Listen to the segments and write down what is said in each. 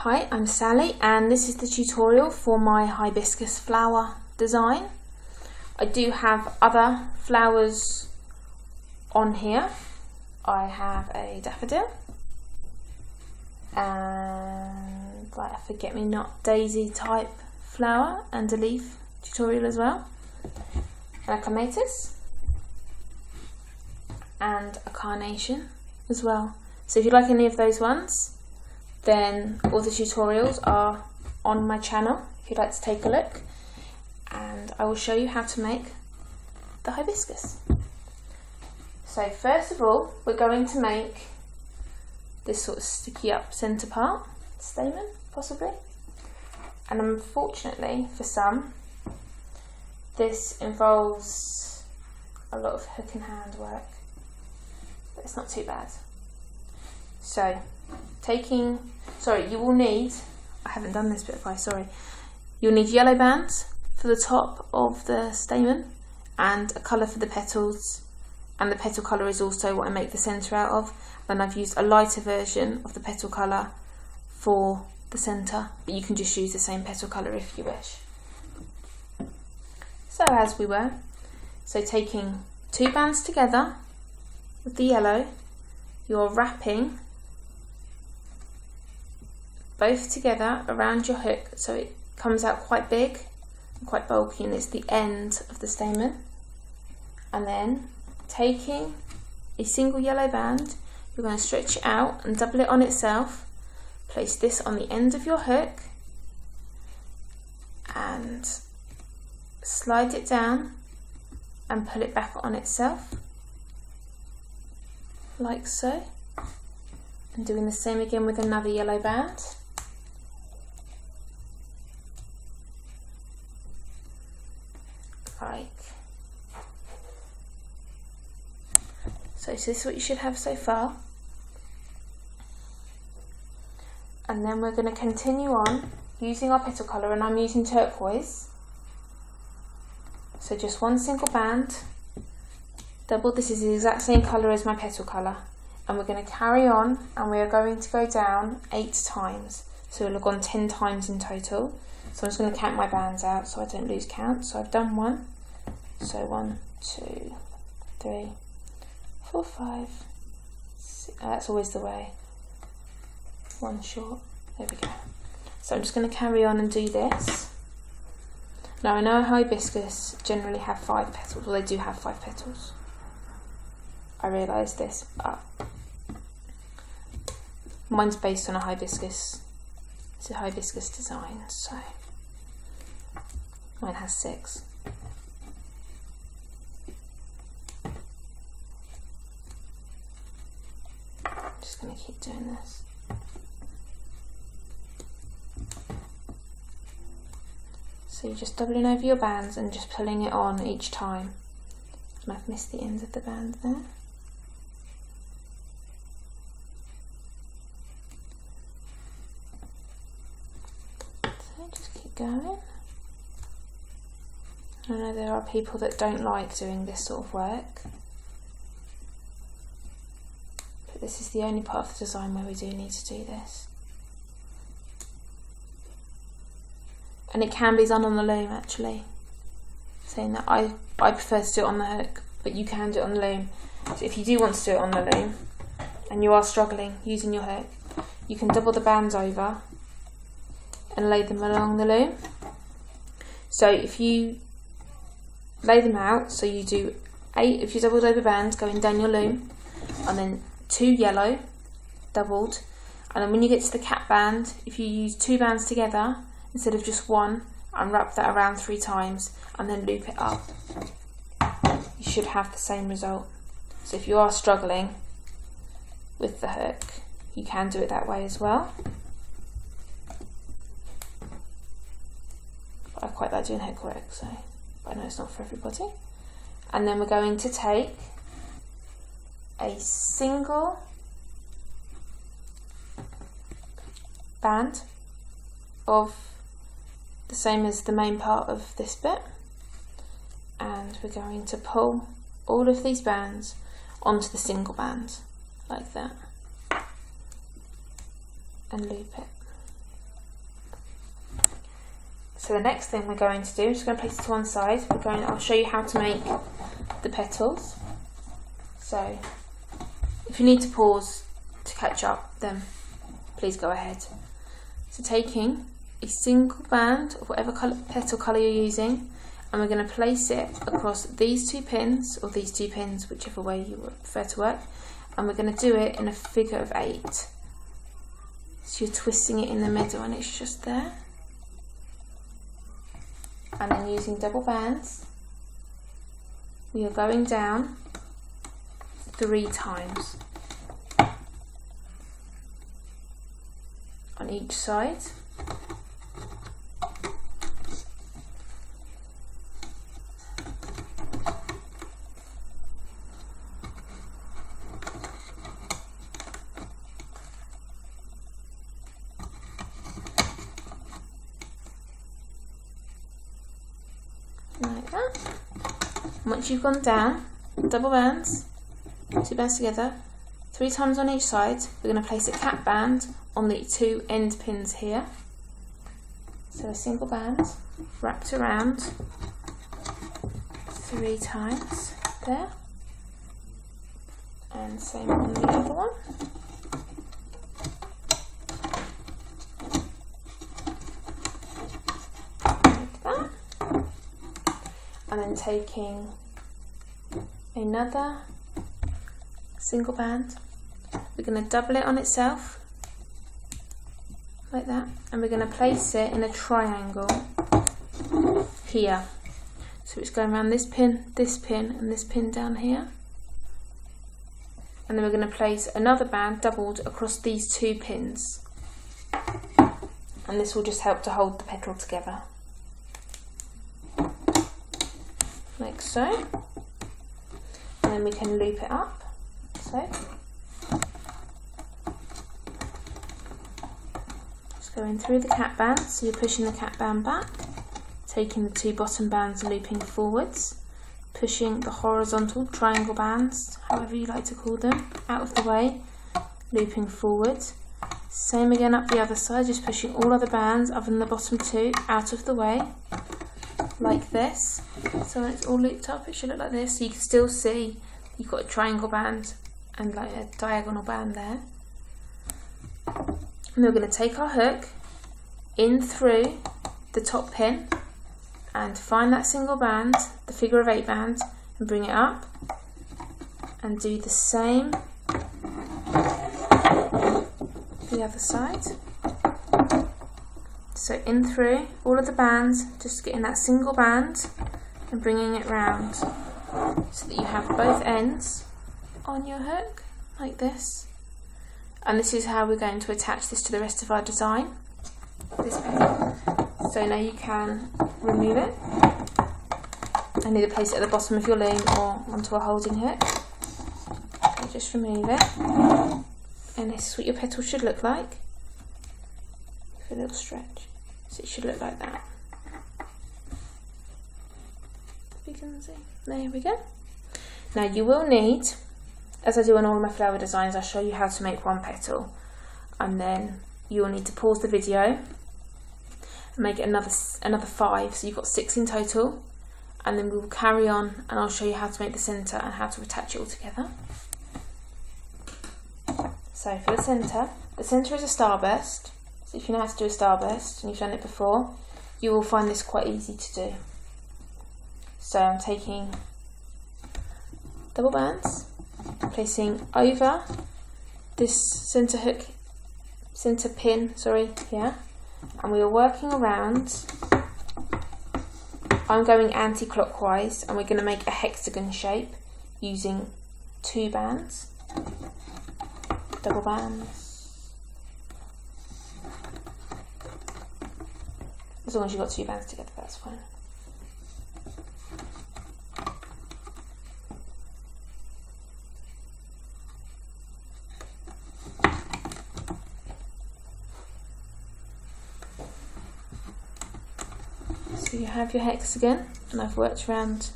Hi, I'm Sally and this is the tutorial for my hibiscus flower design. I do have other flowers on here. I have a daffodil and like a forget-me-not daisy type flower and a leaf tutorial as well, and a clematis and a carnation as well. So if you like any of those ones, then all the tutorials are on my channel if you'd like to take a look, and I will show you how to make the hibiscus. So first of all, we're going to make this sort of sticky up centre part, stamen possibly, and unfortunately for some this involves a lot of hook and hand work, but it's not too bad. So you will need, I haven't done this bit, you'll need yellow bands for the top of the stamen and a colour for the petals, and the petal colour is also what I make the centre out of. Then I've used a lighter version of the petal colour for the centre, but you can just use the same petal colour if you wish. So as we were, taking two bands together with the yellow, you're wrapping both together around your hook so it comes out quite big and quite bulky, and it's the end of the stamen. And then taking a single yellow band, you're going to stretch it out and double it on itself. Place this on the end of your hook and slide it down and pull it back on itself like so, and doing the same again with another yellow band. So this is what you should have so far, and then we're going to continue on using our petal colour, and I'm using turquoise. So just one single band, double. This is the exact same colour as my petal colour, and we're going to carry on, and we are going to go down 8 times. So we'll have gone 10 times in total. So I'm just going to count my bands out so I don't lose count. So I've done 1. So 1, 2, 3, 4, 5, 6. That's always the way. 1 short. There we go. So I'm just going to carry on and do this. Now I know hibiscus generally have 5 petals. Well, they do have 5 petals. I realised this, but mine's based on a hibiscus. It's a hibiscus design, so mine has 6. Just going to keep doing this. So you're just doubling over your bands and just pulling it on each time. And I've missed the ends of the band there. So just keep going. I know there are people that don't like doing this sort of work, but this is the only part of the design where we do need to do this. And it can be done on the loom actually, saying that I prefer to do it on the hook, but you can do it on the loom. So if you do want to do it on the loom and you are struggling using your hook, you can double the bands over and lay them along the loom. So if you lay them out, so you do 8 if you doubled over bands going down your loom, and then 2 yellow doubled, and then when you get to the cap band, if you use 2 bands together instead of just 1 and wrap that around 3 times and then loop it up, you should have the same result. So if you are struggling with the hook, you can do it that way as well. But I quite like doing hook work, so I know it's not for everybody. And then we're going to take a single band of the same as the main part of this bit, and we're going to pull all of these bands onto the single band like that and loop it. So the next thing we're going to do, I'm just going to place it to one side. I'll show you how to make the petals. So if you need to pause to catch up, then please go ahead. So taking a single band of whatever petal colour you're using, and we're going to place it across these two pins, or these two pins, whichever way you would prefer to work, and we're going to do it in a figure of 8. So you're twisting it in the middle and it's just there. And then using double bands, we are going down 3 times on each side. Like that. Once you've gone down, double bands, 2 bands together, 3 times on each side, we're going to place a cap band on the 2 end pins here. So a single band wrapped around 3 times there, and same on the other one. Like that. And then taking another single band, we're going to double it on itself like that, and we're going to place it in a triangle here. So it's going around this pin, and this pin down here, and then we're going to place another band doubled across these 2 pins, and this will just help to hold the petal together. Like so, and then we can loop it up, so just going through the cap band, so you're pushing the cap band back, taking the 2 bottom bands, looping forwards, pushing the horizontal triangle bands, however you like to call them, out of the way, looping forward. Same again up the other side, just pushing all other bands other than the bottom 2 out of the way, like this. So when it's all looped up, it should look like this. So you can still see you've got a triangle band and like a diagonal band there. And we're going to take our hook in through the top pin and find that single band, the figure of 8 band, and bring it up, and do the same the other side. So in through all of the bands, just getting that single band and bringing it round so that you have both ends on your hook like this. And this is how we're going to attach this to the rest of our design, this petal. So now you can remove it and either place it at the bottom of your loom or onto a holding hook. So just remove it, and this is what your petal should look like. A little stretch, so it should look like that. You can see. There we go. Now you will need, as I do on all of my flower designs, I'll show you how to make 1 petal, and then you will need to pause the video and make it another 5, so you've got 6 in total, and then we will carry on and I'll show you how to make the centre and how to attach it all together. So for the centre is a starburst. So if you know how to do a starburst and you've done it before, you will find this quite easy to do. So I'm taking double bands, placing over this centre pin here, and we are working around. I'm going anti-clockwise, and we're going to make a hexagon shape using 2 bands, double bands. As long as you've got 2 bands together, that's fine. So you have your hexagon, and I've worked around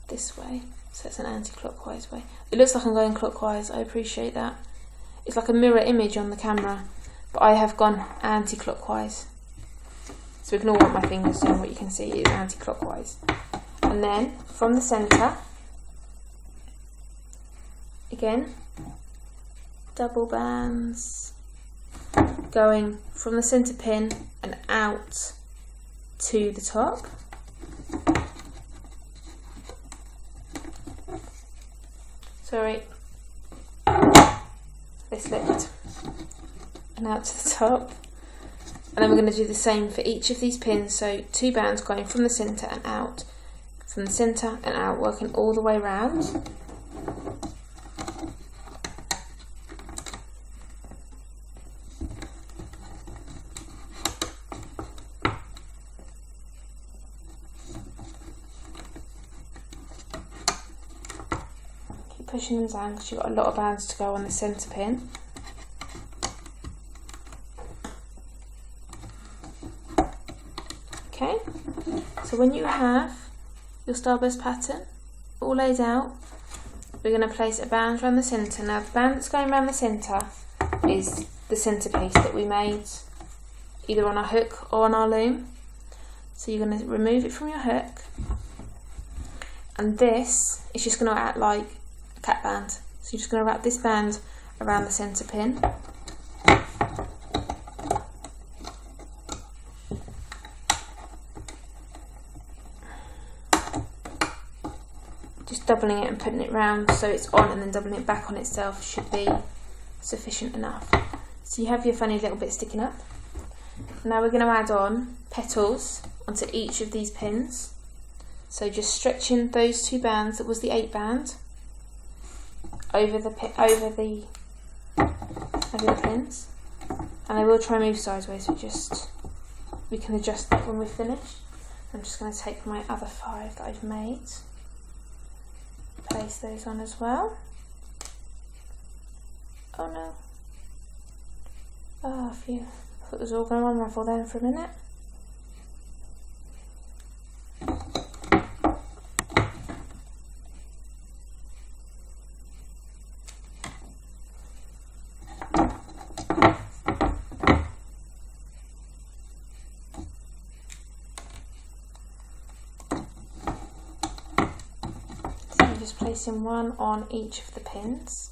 this way, so it's an anti-clockwise way. It looks like I'm going clockwise, I appreciate that. It's like a mirror image on the camera, but I have gone anti-clockwise. So ignore what my finger's doing, what you can see is anti-clockwise. And then from the centre, again, double bands, going from the centre pin and out to the top. Sorry, they slipped. And out to the top. And then we're going to do the same for each of these pins, so 2 bands going from the centre and out, from the centre and out, working all the way round. Keep pushing them down because you've got a lot of bands to go on the centre pin. Okay, so when you have your starburst pattern all laid out, we're going to place a band around the centre. Now the band that's going around the centre is the centrepiece that we made either on our hook or on our loom. So you're going to remove it from your hook, and this is just going to act like a cat band. So you're just going to wrap this band around the centre pin. Just doubling it and putting it round so it's on, and then doubling it back on itself should be sufficient enough. So you have your funny little bit sticking up. Now we're going to add on petals onto each of these pins. So just stretching those 2 bands, that was the 8 band, over the pins, and they will try and move sideways. We can adjust that when we finish. I'm just going to take my other 5 that I've made. Place those on as well. Oh no. Oh, phew. I thought it was all going to unravel then for a minute. Just placing one on each of the pins.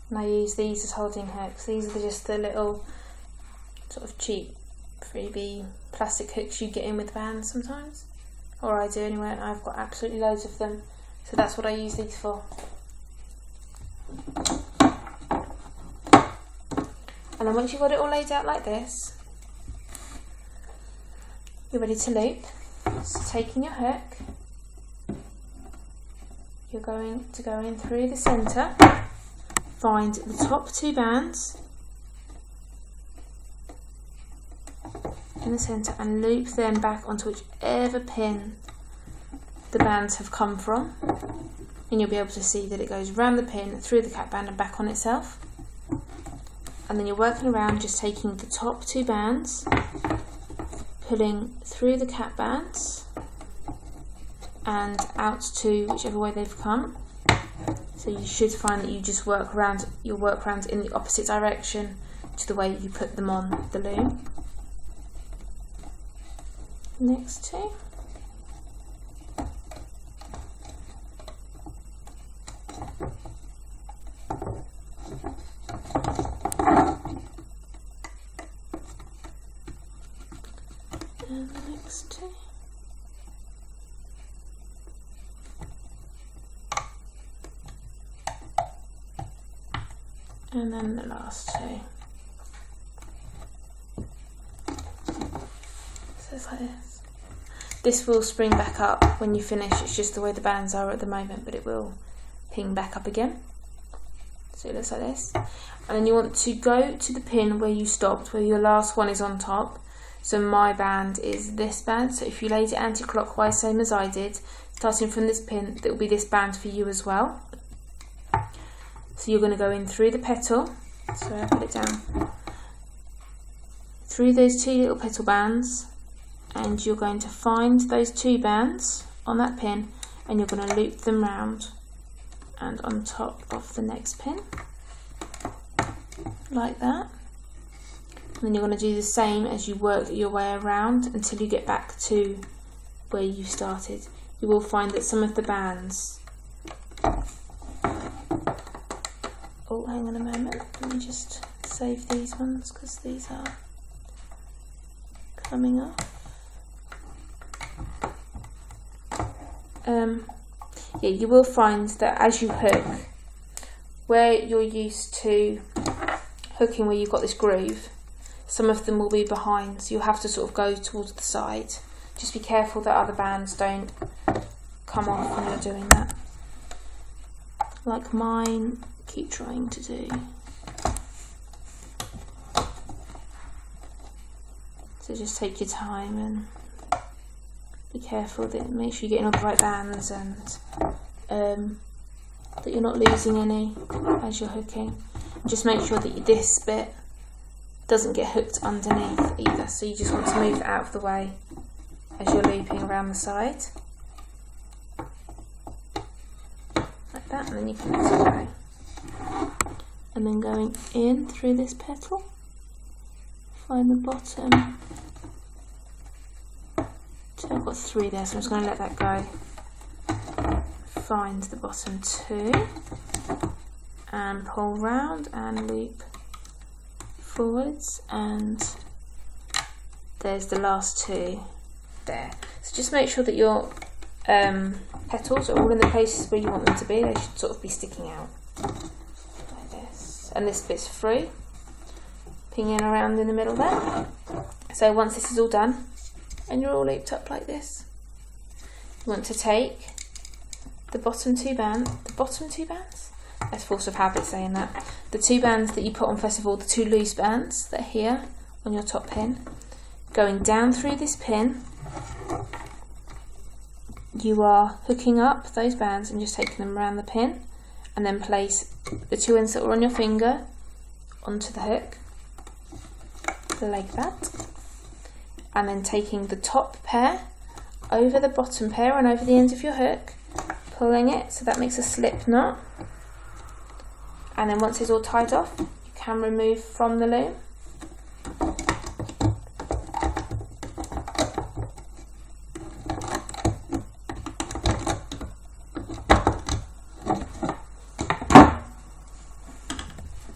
And I use these as holding hooks. These are just the little sort of cheap freebie plastic hooks you get in with bands sometimes, or I do anyway, and I've got absolutely loads of them, so that's what I use these for. And then once you've got it all laid out like this, you're ready to loop. So taking your hook, you're going to go in through the centre, find the top 2 bands in the centre and loop them back onto whichever pin the bands have come from, and you'll be able to see that it goes round the pin, through the cat band and back on itself. And then you're working around just taking the top 2 bands, pulling through the cat bands and out to whichever way they've come. So you should find that you just work around in the opposite direction to the way you put them on the loom. Next 2. And the next 2. And then the last 2. So it's like this. This will spring back up when you finish. It's just the way the bands are at the moment, but it will ping back up again. So it looks like this. And then you want to go to the pin where you stopped, where your last one is on top. So my band is this band. So if you laid it anti-clockwise, same as I did, starting from this pin, that will be this band for you as well. So you're going to go in through the petal. So I put it down. Through those 2 little petal bands, and you're going to find those 2 bands on that pin, and you're going to loop them round and on top of the next pin, like that. And then you're going to do the same as you work your way around until you get back to where you started. You will find that some of the bands, oh, hang on a moment, let me just save these ones because these are coming off. Yeah, you will find that as you hook, where you're used to hooking where you've got this groove, some of them will be behind, so you'll have to sort of go towards the side. Just be careful that other bands don't come off when you're doing that, like mine keep trying to do. So just take your time and be careful that make sure you're getting all the right bands and that you're not losing any as you're hooking. Just make sure that this bit doesn't get hooked underneath either, so you just want to move it out of the way as you're looping around the side, like that, and then you can let it go. And then going in through this petal, find the bottom. So I've got 3 there, so I'm just going to let that go. Find the bottom 2 and pull round and loop forwards, and there's the last 2 there. So just make sure that your petals are all in the places where you want them to be. They should sort of be sticking out like this, and this bit's free, pinging around in the middle there. So once this is all done and you're all looped up like this, you want to take the bottom 2 bands, that's force of habit saying that, the 2 bands that you put on first of all, the 2 loose bands that are here on your top pin, going down through this pin, you are hooking up those bands and just taking them around the pin, and then place the 2 ends that were on your finger onto the hook, like that, and then taking the top pair over the bottom pair and over the end of your hook, pulling it so that makes a slip knot, and then once it's all tied off, you can remove from the loom.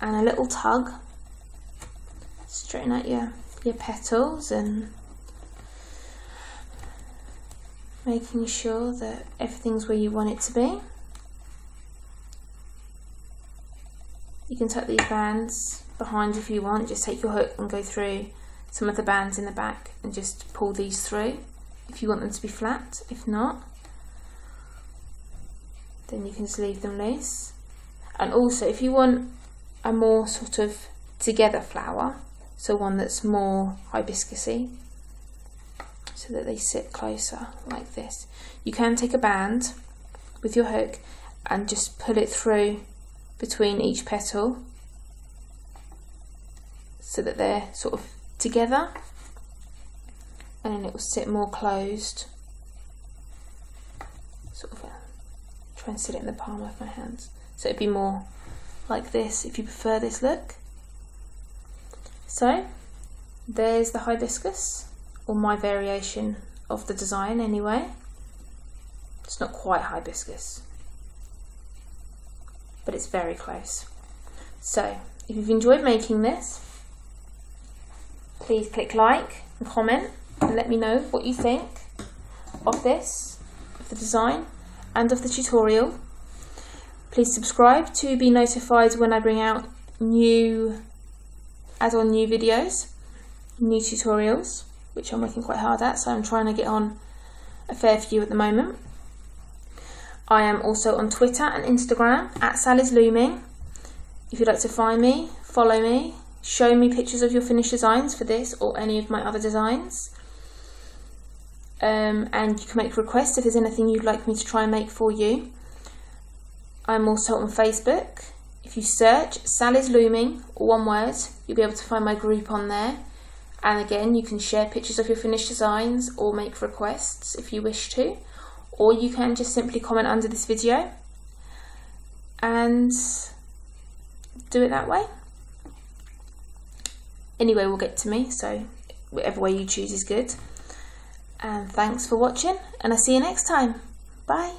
And a little tug, straighten out your petals and making sure that everything's where you want it to be. You can tuck these bands behind if you want, just take your hook and go through some of the bands in the back and just pull these through if you want them to be flat. If not, then you can just leave them loose. And also if you want a more sort of together flower, so one that's more hibiscusy, so that they sit closer like this, you can take a band with your hook and just pull it through between each petal so that they're sort of together, and then it will sit more closed. Sort of try and sit it in the palm of my hands, so it'd be more like this if you prefer this look. So there's the hibiscus, or my variation of the design anyway. It's not quite hibiscus, but it's very close. So if you've enjoyed making this, please click like and comment and let me know what you think of this, of the design and of the tutorial. Please subscribe to be notified when I bring out new videos, new tutorials, which I'm working quite hard at, so I'm trying to get on a fair few at the moment. I am also on Twitter and Instagram at Sally's Looming. If you'd like to find me, follow me, show me pictures of your finished designs for this or any of my other designs. And you can make requests if there's anything you'd like me to try and make for you. I'm also on Facebook. If you search Sally's Looming, or one word, you'll be able to find my group on there. And again, you can share pictures of your finished designs or make requests if you wish to. Or you can just simply comment under this video. and do it that way. Anyway will get to me, so whatever way you choose is good. And thanks for watching, and I'll see you next time. Bye.